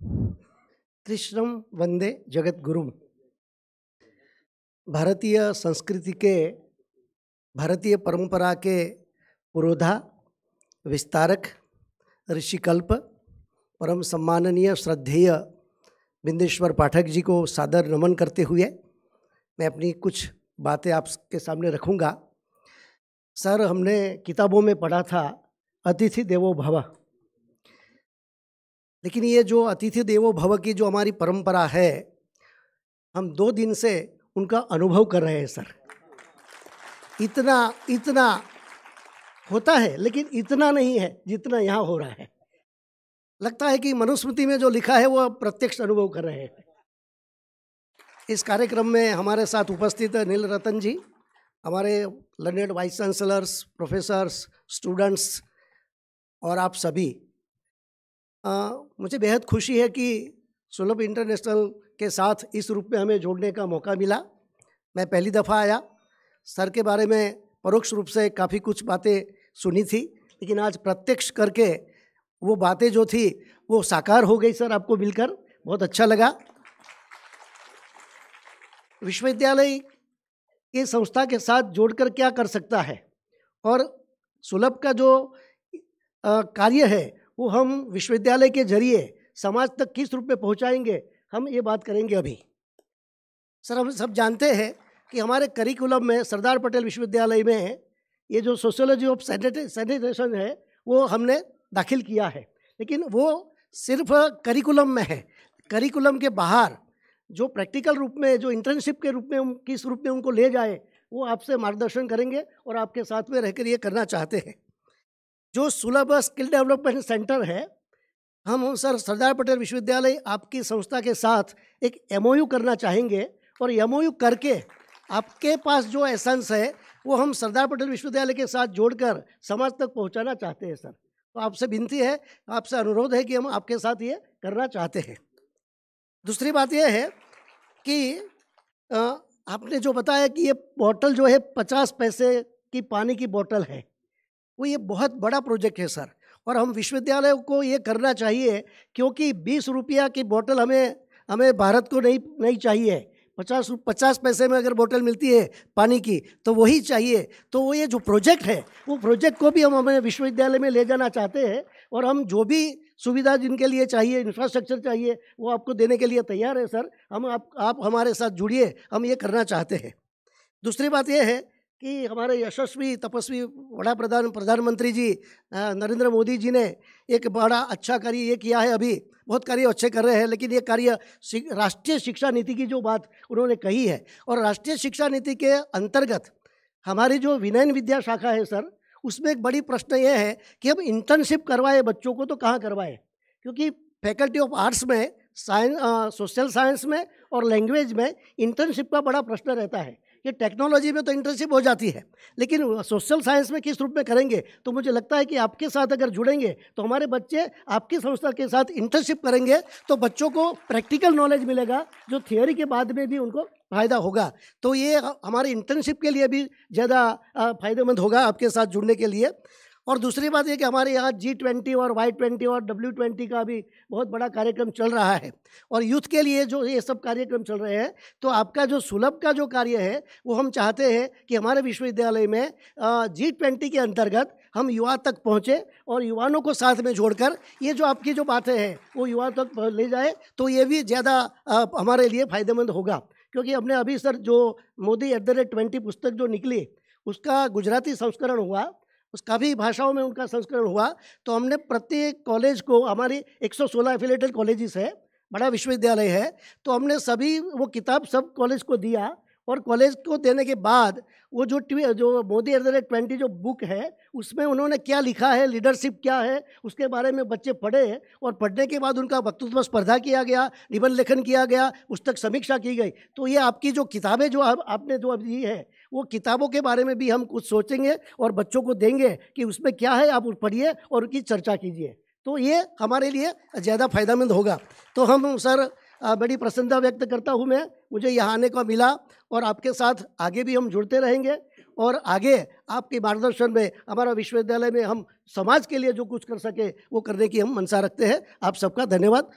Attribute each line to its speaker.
Speaker 1: कृष्णम वंदे जगत गुरुम। भारतीय संस्कृति के, भारतीय परंपरा के पुरोधा, विस्तारक, ऋषिकल्प, परम सम्माननीय श्रद्धेय बिंदेश्वर पाठक जी को सादर नमन करते हुए मैं अपनी कुछ बातें आपके सामने रखूंगा। सर, हमने किताबों में पढ़ा था अतिथि देवो भव, लेकिन ये जो अतिथि देवो भव की जो हमारी परंपरा है, हम 2 दिन से उनका अनुभव कर रहे हैं सर। इतना होता है, लेकिन इतना नहीं है जितना यहाँ हो रहा है। लगता है कि मनुस्मृति में जो लिखा है वो प्रत्यक्ष अनुभव कर रहे हैं। इस कार्यक्रम में हमारे साथ उपस्थित नील रतन जी, हमारे learned vice chancellors, professors, students और आप सभी। मुझे बेहद खुशी है कि सुलभ इंटरनेशनल के साथ इस रूप में हमें जोड़ने का मौका मिला। मैं पहली दफ़ा आया, सर के बारे में परोक्ष रूप से काफ़ी कुछ बातें सुनी थी, लेकिन आज प्रत्यक्ष करके वो बातें जो थी वो साकार हो गई। सर, आपको मिलकर बहुत अच्छा लगा। विश्वविद्यालय ये संस्था के साथ जोड़कर क्या कर सकता है और सुलभ का जो कार्य है वो हम विश्वविद्यालय के जरिए समाज तक किस रूप में पहुंचाएंगे, हम ये बात करेंगे अभी। सर, हम सब जानते हैं कि हमारे करिकुलम में सरदार पटेल विश्वविद्यालय में ये जो सोशियोलॉजी ऑफ सैनिटेशन है वो हमने दाखिल किया है, लेकिन वो सिर्फ करिकुलम में है। करिकुलम के बाहर जो प्रैक्टिकल रूप में, जो इंटर्नशिप के रूप में हम किस रूप में उनको ले जाए, वो आपसे मार्गदर्शन करेंगे और आपके साथ में रहकर ये करना चाहते हैं। जो सुलभ स्किल डेवलपमेंट सेंटर है, हम सर सरदार पटेल विश्वविद्यालय आपकी संस्था के साथ एक MOU करना चाहेंगे और MOU करके आपके पास जो एसेंस है वो हम सरदार पटेल विश्वविद्यालय के साथ जोड़कर समाज तक पहुंचाना चाहते हैं सर। तो आपसे विनती है, आपसे अनुरोध है कि हम आपके साथ ये करना चाहते हैं। दूसरी बात यह है कि आपने जो बताया कि ये बोतल जो है 50 पैसे की पानी की बोतल है, वो ये बहुत बड़ा प्रोजेक्ट है सर। और हम विश्वविद्यालय को ये करना चाहिए, क्योंकि 20 रुपया की बोतल हमें भारत को नहीं चाहिए। 50 पैसे में अगर बोतल मिलती है पानी की तो वही चाहिए। तो वो ये जो प्रोजेक्ट है, वो प्रोजेक्ट को भी हम हमें विश्वविद्यालय में ले जाना चाहते हैं और हम जो भी सुविधा जिनके लिए चाहिए, इंफ्रास्ट्रक्चर चाहिए, वो आपको देने के लिए तैयार है सर। आप हमारे साथ जुड़िए, हम ये करना चाहते हैं। दूसरी बात ये है कि हमारे यशस्वी तपस्वी प्रधानमंत्री जी नरेंद्र मोदी जी ने एक बड़ा अच्छा कार्य ये किया है। अभी बहुत कार्य अच्छे कर रहे हैं, लेकिन ये कार्य राष्ट्रीय शिक्षा नीति की जो बात उन्होंने कही है, और राष्ट्रीय शिक्षा नीति के अंतर्गत हमारी जो विनयन विद्या शाखा है सर, उसमें एक बड़ी प्रश्न ये है कि हम इंटर्नशिप करवाए बच्चों को तो कहाँ करवाए, क्योंकि फैकल्टी ऑफ आर्ट्स में, सोशल साइंस में और लैंग्वेज में इंटर्नशिप का बड़ा प्रश्न रहता है। ये टेक्नोलॉजी में तो इंटर्नशिप हो जाती है, लेकिन सोशल साइंस में किस रूप में करेंगे। तो मुझे लगता है कि आपके साथ अगर जुड़ेंगे तो हमारे बच्चे आपकी संस्था के साथ इंटर्नशिप करेंगे तो बच्चों को प्रैक्टिकल नॉलेज मिलेगा, जो थियोरी के बाद में भी उनको फ़ायदा होगा। तो ये हमारे इंटर्नशिप के लिए भी ज़्यादा फ़ायदेमंद होगा आपके साथ जुड़ने के लिए। और दूसरी बात ये कि हमारे यहाँ G20 और Y20 और W20 का भी बहुत बड़ा कार्यक्रम चल रहा है, और यूथ के लिए जो ये सब कार्यक्रम चल रहे हैं, तो आपका जो सुलभ का जो कार्य है वो हम चाहते हैं कि हमारे विश्वविद्यालय में G20 के अंतर्गत हम युवा तक पहुँचे और युवाओं को साथ में जोड़कर ये जो आपकी जो बातें हैं वो युवा तक ले जाए, तो ये भी ज़्यादा हमारे लिए फ़ायदेमंद होगा। क्योंकि हमने अभी सर जो मोदी @20 पुस्तक जो निकली, उसका गुजराती संस्करण हुआ, उसका भी भाषाओं में उनका संस्करण हुआ। तो हमने प्रत्येक कॉलेज को, हमारी 116 एफिलेटेड कॉलेजेस है, बड़ा विश्वविद्यालय है, तो हमने सभी वो किताब सब कॉलेज को दिया, और कॉलेज को देने के बाद वो जो मोदी @20 जो बुक है उसमें उन्होंने क्या लिखा है, लीडरशिप क्या है, उसके बारे में बच्चे पढ़े, और पढ़ने के बाद उनका वक्तृत्व स्पर्धा किया गया, निबंध लेखन किया गया, पुस्तक समीक्षा की गई। तो ये आपकी जो किताबें जो आपने जो अब दी है, वो किताबों के बारे में भी हम कुछ सोचेंगे और बच्चों को देंगे कि उसमें क्या है, आप पढ़िए और उनकी चर्चा कीजिए। तो ये हमारे लिए ज़्यादा फ़ायदेमंद होगा। तो हम सर बड़ी प्रसन्नता व्यक्त करता हूँ मैं, मुझे यहाँ आने को मिला, और आपके साथ आगे भी हम जुड़ते रहेंगे, और आगे आपके मार्गदर्शन में हमारा विश्वविद्यालय में हम समाज के लिए जो कुछ कर सके वो करने की हम मंशा रखते हैं। आप सबका धन्यवाद।